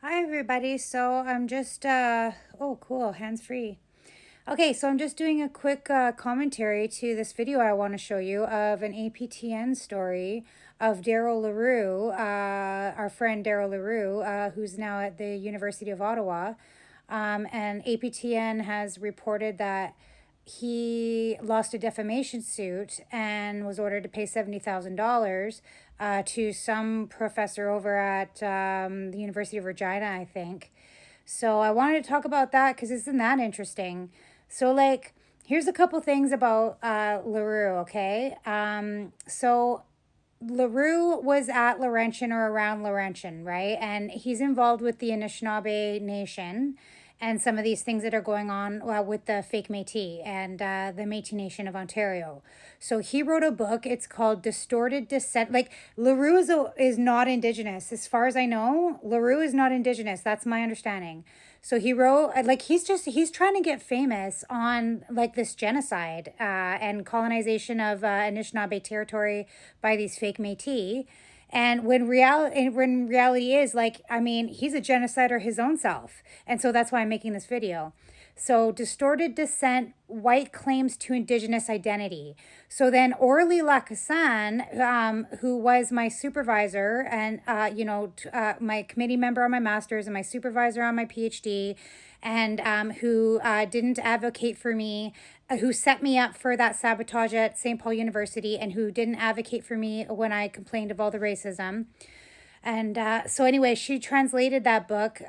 Hi everybody. So I'm just oh cool, hands-free. Okay, so I'm just doing a quick commentary to this video I want to show you of an APTN story of Darryl Leroux, our friend Darryl Leroux, who's now at the University of Ottawa. And APTN has reported that he lost a defamation suit and was ordered to pay $70,000 to some professor over at the University of Regina, I think. So I wanted to talk about that because isn't that interesting? So, like, here's a couple things about Leroux, okay? So Leroux was at Laurentian or around Laurentian, right? And he's involved with the Anishinaabe Nation and some of these things that are going on with the fake Métis and the Métis Nation of Ontario. So he wrote a book. It's called Distorted Descent. Like, Leroux is not Indigenous. As far as I know, Leroux is not Indigenous. That's my understanding. So he wrote, like, he's trying to get famous on, like, this genocide and colonization of Anishinaabe territory by these fake Métis. And when reality is, like, I mean, he's a genocider his own self. And so that's why I'm making this video. So, distorted descent, white claims to Indigenous identity. So then Aurelie Lacassagne, who was my supervisor and, my committee member on my master's and my supervisor on my PhD, and who didn't advocate for me, who set me up for that sabotage at St. Paul University, and who didn't advocate for me when I complained of all the racism. And so anyway, she translated that book,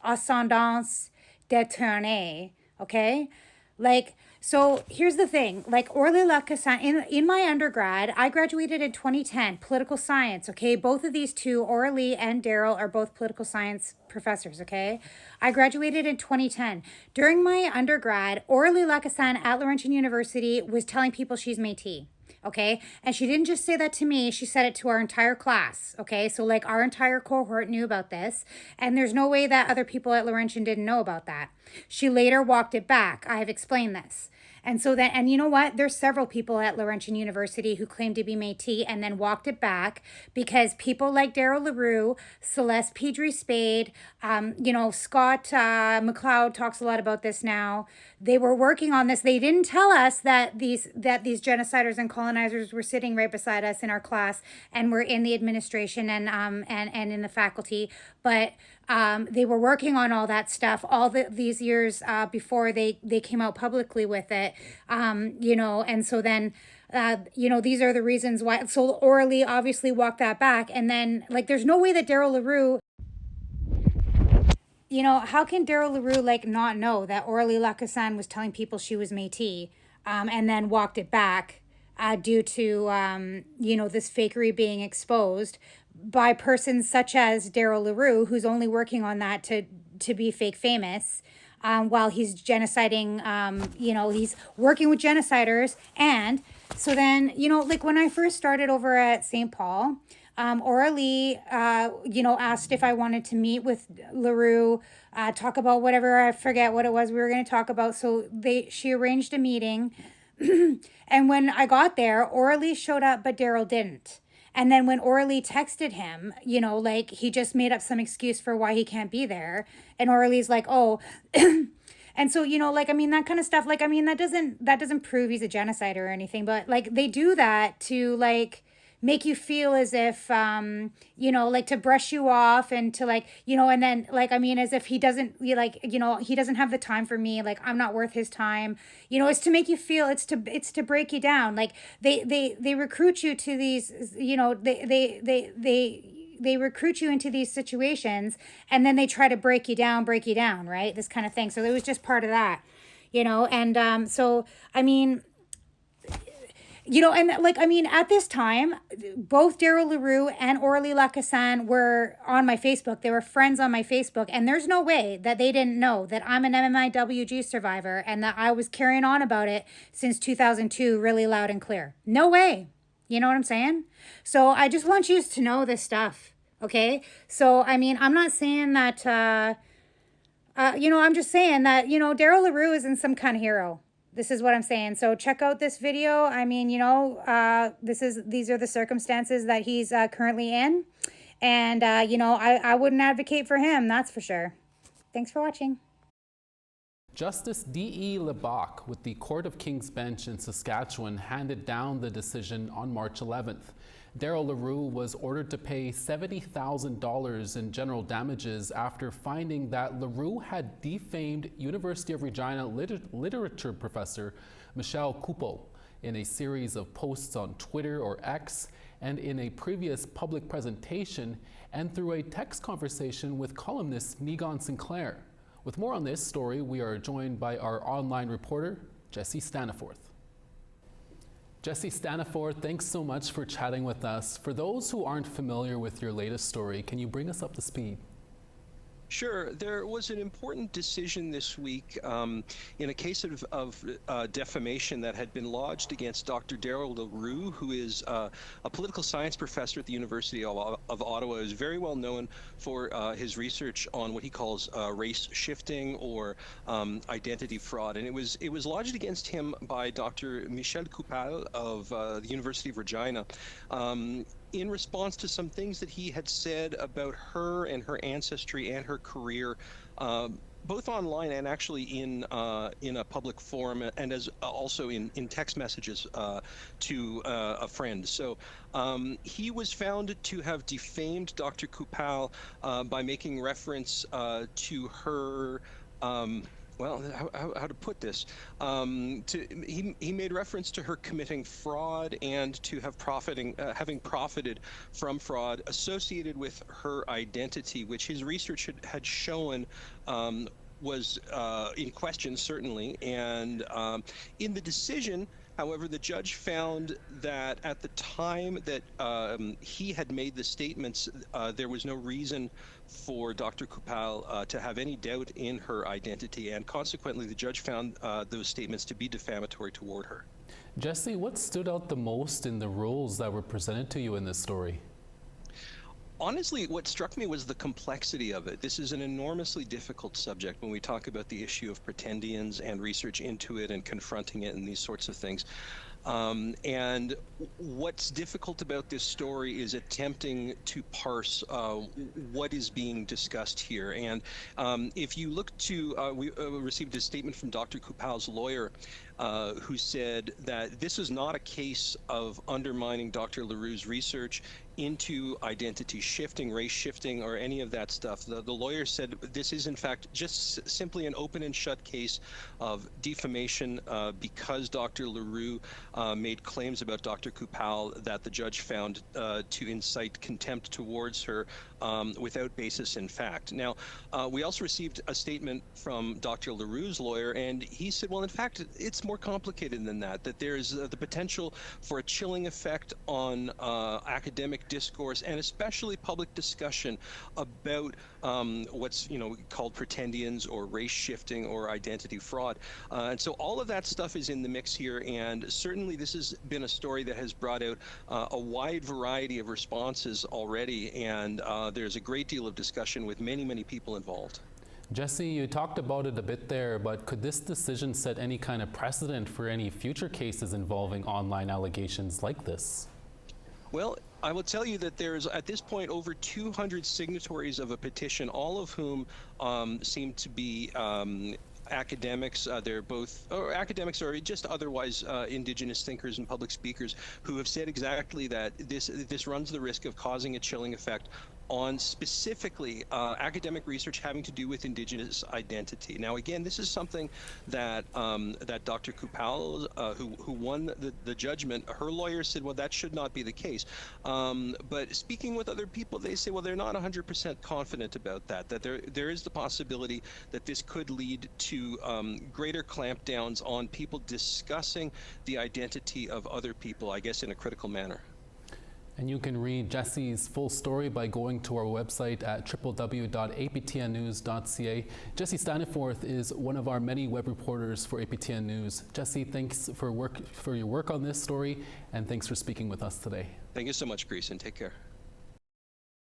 Ascendance Détournée, okay? Like, so here's the thing. Like, Aurelie Lacassagne, in my undergrad, I graduated in 2010, political science, okay? Both of these two, Aurelie and Darryl, are both political science professors, okay? I graduated in 2010. During my undergrad, Aurelie Lacassagne at Laurentian University was telling people she's Métis. Okay. And she didn't just say that to me, she said it to our entire class. Okay. So, like, our entire cohort knew about this. And there's no way that other people at Laurentian didn't know about that. She later walked it back. I have explained this. And so then, and you know what? There's several people at Laurentian University who claim to be Métis and then walked it back because people like Darryl Leroux, Celeste Pedri-Spade, Scott McLeod talks a lot about this now. They were working on this. They didn't tell us that these genociders and colonizers were sitting right beside us in our class and were in the administration and in the faculty, but they were working on all that stuff these years before they came out publicly with it, and so then, these are the reasons why. So Aurelie obviously walked that back. And then, like, there's no way that Darryl Leroux, how can Darryl Leroux, like, not know that Aurelie Lacassagne was telling people she was Métis and then walked it back due to, this fakery being exposed by persons such as Darryl Leroux, who's only working on that to be fake famous, while he's genociding, he's working with genociders. And so then, like, when I first started over at St. Paul, Aurelie, asked if I wanted to meet with Leroux, talk about whatever, I forget what it was we were going to talk about. So she arranged a meeting. And when I got there, Aurelie showed up, but Darryl didn't. And then when Aurelie texted him, he just made up some excuse for why he can't be there. And Aurelie's like, oh, and so, that kind of stuff, that doesn't prove he's a genocider or anything, but, like, they do that to, like, make you feel as if, to brush you off and to, and then, as if he doesn't, he doesn't have the time for me, like, I'm not worth his time, it's to make you feel, it's to break you down. Like, they recruit you to these, they recruit you into these situations, and then they try to break you down, right? This kind of thing. So it was just part of that, and so, I mean, at this time, both Darryl Leroux and Aurelie Lacassagne were on my Facebook. They were friends on my Facebook. And there's no way that they didn't know that I'm an MMIWG survivor and that I was carrying on about it since 2002 really loud and clear. No way. You know what I'm saying? So I just want you to know this stuff. Okay? So, I mean, I'm not saying that, I'm just saying that, Darryl Leroux isn't some kind of hero. This is what I'm saying. So check out this video. I mean, these are the circumstances that he's currently in. And, I wouldn't advocate for him, that's for sure. Thanks for watching. Justice D.E. Lebach with the Court of King's Bench in Saskatchewan handed down the decision on March 11th. Darryl Leroux was ordered to pay $70,000 in general damages after finding that Leroux had defamed University of Regina literature professor Michelle Coupeau in a series of posts on Twitter or X, and in a previous public presentation, and through a text conversation with columnist Negon Sinclair. With more on this story, we are joined by our online reporter, Jesse Staniforth. Jesse Staniforth, thanks so much for chatting with us. For those who aren't familiar with your latest story, can you bring us up to speed? Sure. There was an important decision this week in a case of defamation that had been lodged against Dr. Darryl Leroux, who is a political science professor at the University of Ottawa. Is very well known for his research on what he calls race shifting or identity fraud. And it was lodged against him by Dr. Michelle Coupeau of the University of Regina. In response to some things that he had said about her and her ancestry and her career, both online and actually in a public forum, and as also in text messages to a friend. So he was found to have defamed Dr. Coupeau by making reference to her. Well, how to put this? He made reference to her committing fraud and to having profited from fraud associated with her identity, which his research had shown was in question, certainly. And in the decision, however, the judge found that at the time that he had made the statements, there was no reason for Dr. Coupeau to have any doubt in her identity, and consequently the judge found those statements to be defamatory toward her. Jesse, what stood out the most in the rules that were presented to you in this story? Honestly, what struck me was the complexity of it. This is an enormously difficult subject when we talk about the issue of pretendians and research into it and confronting it and these sorts of things. And what's difficult about this story is attempting to parse what is being discussed here. And if you look to, we received a statement from Dr. Coupeau's lawyer who said that this is not a case of undermining Dr. Leroux's research into identity shifting, race shifting, or any of that stuff. The lawyer said this is in fact just simply an open and shut case of defamation because Dr. Leroux made claims about Dr. Coupeau that the judge found to incite contempt towards her without basis in fact. Now, we also received a statement from Dr. Leroux's lawyer, and he said, well, in fact, it's more complicated than that, that there's the potential for a chilling effect on academic discourse and especially public discussion about what's called pretendians or race shifting or identity fraud. And so all of that stuff is in the mix here, and certainly this has been a story that has brought out a wide variety of responses already, and there's a great deal of discussion with many, many people involved. Jesse, you talked about it a bit there, but could this decision set any kind of precedent for any future cases involving online allegations like this? Well, I will tell you that there's at this point over 200 signatories of a petition, all of whom seem to be academics. They're both academics or just otherwise indigenous thinkers and public speakers who have said exactly that this runs the risk of causing a chilling effect on specifically academic research having to do with indigenous identity. Now, again, this is something that that Dr. Coupeau, who won the judgment, her lawyer said, well, that should not be the case. But speaking with other people, they say, well, they're not 100% confident about that there is the possibility that this could lead to greater clampdowns on people discussing the identity of other people, I guess, in a critical manner. And you can read Jesse's full story by going to our website at www.aptnnews.ca. Jesse Staniforth is one of our many web reporters for APTN News. Jesse, thanks for your work on this story, and thanks for speaking with us today. Thank you so much, Greason. Take care.